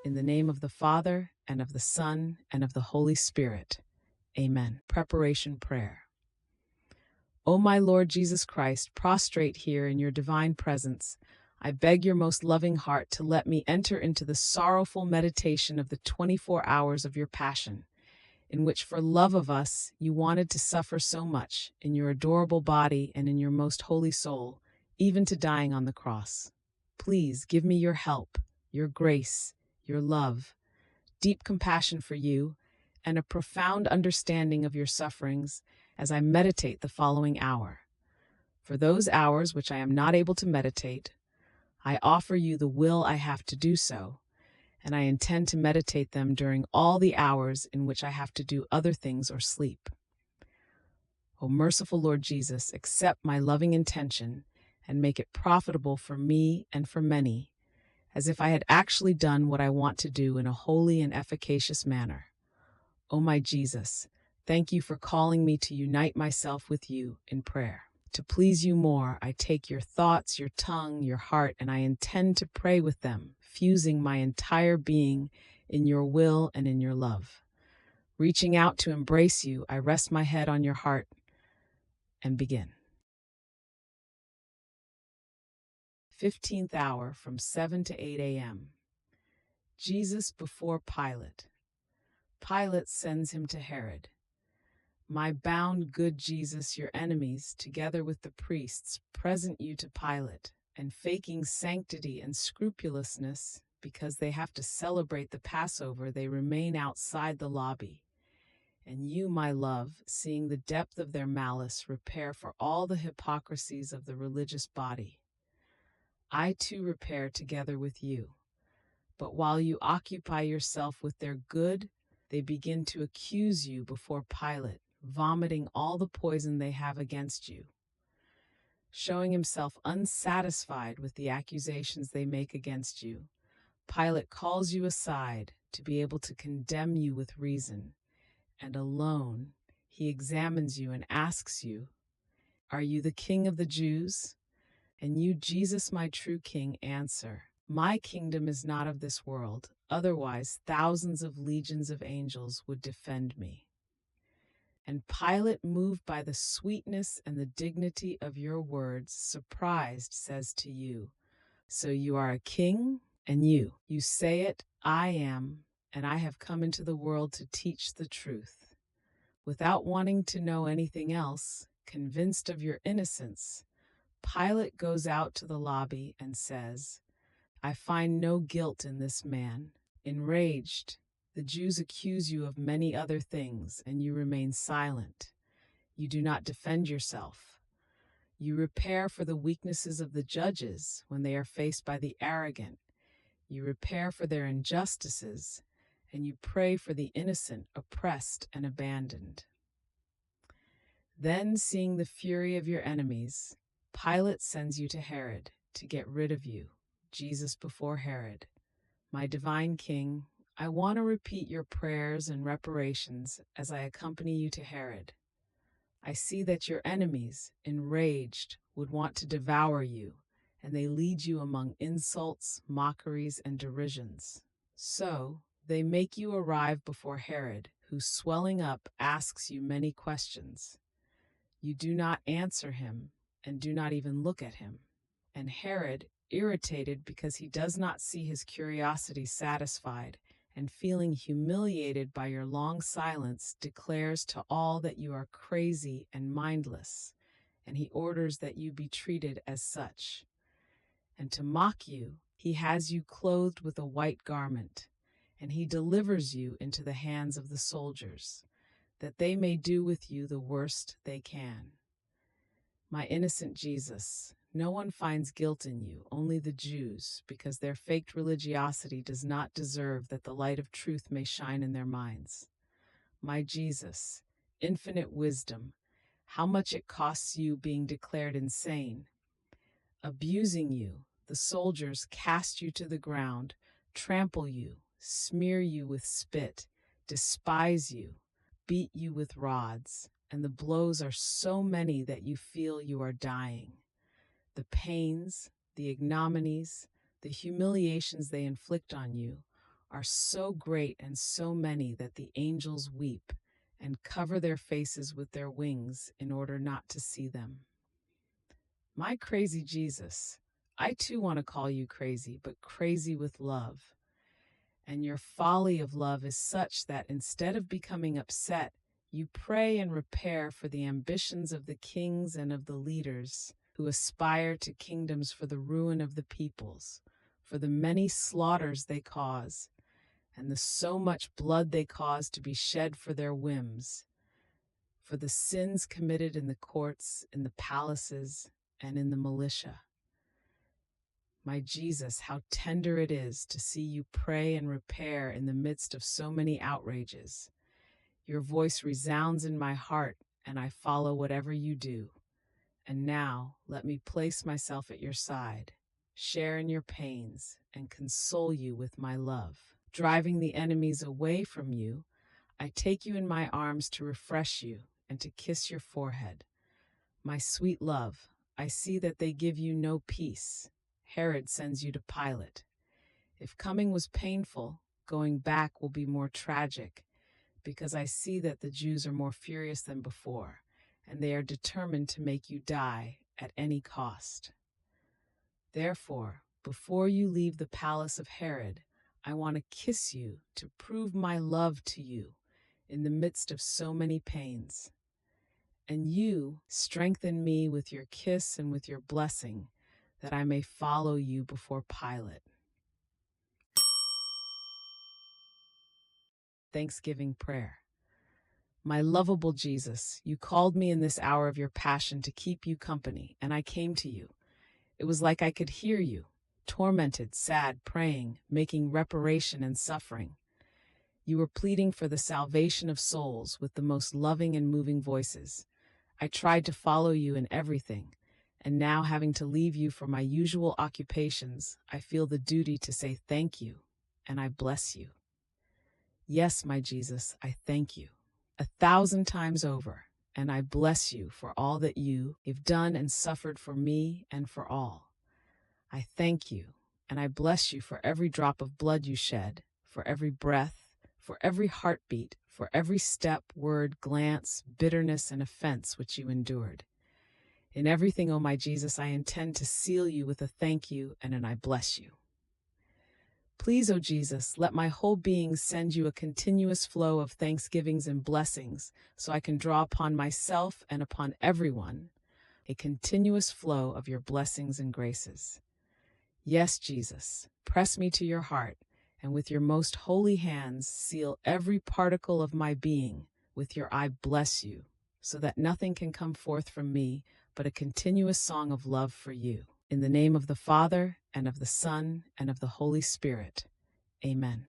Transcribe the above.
In the name of the Father, and of the Son, and of the Holy Spirit. Amen. Preparation Prayer. O my Lord Jesus Christ, prostrate here in your divine presence, I beg your most loving heart to let me enter into the sorrowful meditation of the 24 hours of your passion, in which for love of us you wanted to suffer so much in your adorable body and in your most holy soul, even to dying on the cross. Please give me your help, your grace, your love, deep compassion for you, and a profound understanding of your sufferings as I meditate the following hour. For those hours which I am not able to meditate, I offer you the will I have to do so, and I intend to meditate them during all the hours in which I have to do other things or sleep. O merciful Lord Jesus, accept my loving intention and make it profitable for me and for many, as if I had actually done what I want to do in a holy and efficacious manner. O my Jesus, thank you for calling me to unite myself with you in prayer. To please you more, I take your thoughts, your tongue, your heart, and I intend to pray with them, fusing my entire being in your will and in your love. Reaching out to embrace you, I rest my head on your heart and begin. 15th hour from 7 to 8 a.m. Jesus before Pilate. Pilate sends him to Herod. My bound good Jesus, your enemies, together with the priests, present you to Pilate, and faking sanctity and scrupulousness, because they have to celebrate the Passover, they remain outside the lobby. And you, my love, seeing the depth of their malice, repair for all the hypocrisies of the religious body. I too repair together with you. But while you occupy yourself with their good, they begin to accuse you before Pilate, vomiting all the poison they have against you. Showing himself unsatisfied with the accusations they make against you, Pilate calls you aside to be able to condemn you with reason, and alone he examines you and asks you, "Are you the king of the Jews?" And you, Jesus, my true king, answer, "My kingdom is not of this world, otherwise thousands of legions of angels would defend me." And Pilate, moved by the sweetness and the dignity of your words, surprised, says to you, "So you are a king?" And you say it, "I am, and I have come into the world to teach the truth." Without wanting to know anything else, convinced of your innocence, Pilate goes out to the lobby and says, "I find no guilt in this man." Enraged, the Jews accuse you of many other things, and you remain silent. You do not defend yourself. You repair for the weaknesses of the judges when they are faced by the arrogant. You repair for their injustices, and you pray for the innocent, oppressed, and abandoned. Then, seeing the fury of your enemies, Pilate sends you to Herod to get rid of you, Jesus before Herod. My divine King, I want to repeat your prayers and reparations as I accompany you to Herod. I see that your enemies, enraged, would want to devour you, and they lead you among insults, mockeries, and derisions. So, they make you arrive before Herod, who, swelling up, asks you many questions. You do not answer him, and do not even look at him. And Herod, irritated because he does not see his curiosity satisfied, and feeling humiliated by your long silence, declares to all that you are crazy and mindless, and he orders that you be treated as such. And to mock you, he has you clothed with a white garment, and he delivers you into the hands of the soldiers, that they may do with you the worst they can. My innocent Jesus, no one finds guilt in you, only the Jews, because their faked religiosity does not deserve that the light of truth may shine in their minds. My Jesus, infinite wisdom, how much it costs you being declared insane. Abusing you, the soldiers cast you to the ground, trample you, smear you with spit, despise you, beat you with rods, and the blows are so many that you feel you are dying. The pains, the ignominies, the humiliations they inflict on you are so great and so many that the angels weep and cover their faces with their wings in order not to see them. My crazy Jesus, I too want to call you crazy, but crazy with love. And your folly of love is such that instead of becoming upset, you pray and repair for the ambitions of the kings and of the leaders who aspire to kingdoms for the ruin of the peoples, for the many slaughters they cause, and the so much blood they cause to be shed for their whims, for the sins committed in the courts, in the palaces, and in the militia. My Jesus, how tender it is to see you pray and repair in the midst of so many outrages. Your voice resounds in my heart, and I follow whatever you do. And now, let me place myself at your side, share in your pains, and console you with my love. Driving the enemies away from you, I take you in my arms to refresh you and to kiss your forehead. My sweet love, I see that they give you no peace. Herod sends you to Pilate. If coming was painful, going back will be more tragic, because I see that the Jews are more furious than before, and they are determined to make you die at any cost. Therefore, before you leave the palace of Herod, I want to kiss you to prove my love to you in the midst of so many pains. And you strengthen me with your kiss and with your blessing, that I may follow you before Pilate. Thanksgiving prayer. My lovable Jesus, you called me in this hour of your passion to keep you company, and I came to you. It was like I could hear you, tormented, sad, praying, making reparation and suffering. You were pleading for the salvation of souls with the most loving and moving voices. I tried to follow you in everything, and now having to leave you for my usual occupations, I feel the duty to say thank you, and I bless you. Yes, my Jesus, I thank you 1,000 times over, and I bless you for all that you have done and suffered for me and for all. I thank you, and I bless you for every drop of blood you shed, for every breath, for every heartbeat, for every step, word, glance, bitterness, and offense which you endured. In everything, O my Jesus, I intend to seal you with a thank you and an I bless you. Please, O Jesus, let my whole being send you a continuous flow of thanksgivings and blessings, so I can draw upon myself and upon everyone a continuous flow of your blessings and graces. Yes, Jesus, press me to your heart, and with your most holy hands seal every particle of my being with your I bless you, so that nothing can come forth from me but a continuous song of love for you. In the name of the Father, and of the Son, and of the Holy Spirit. Amen.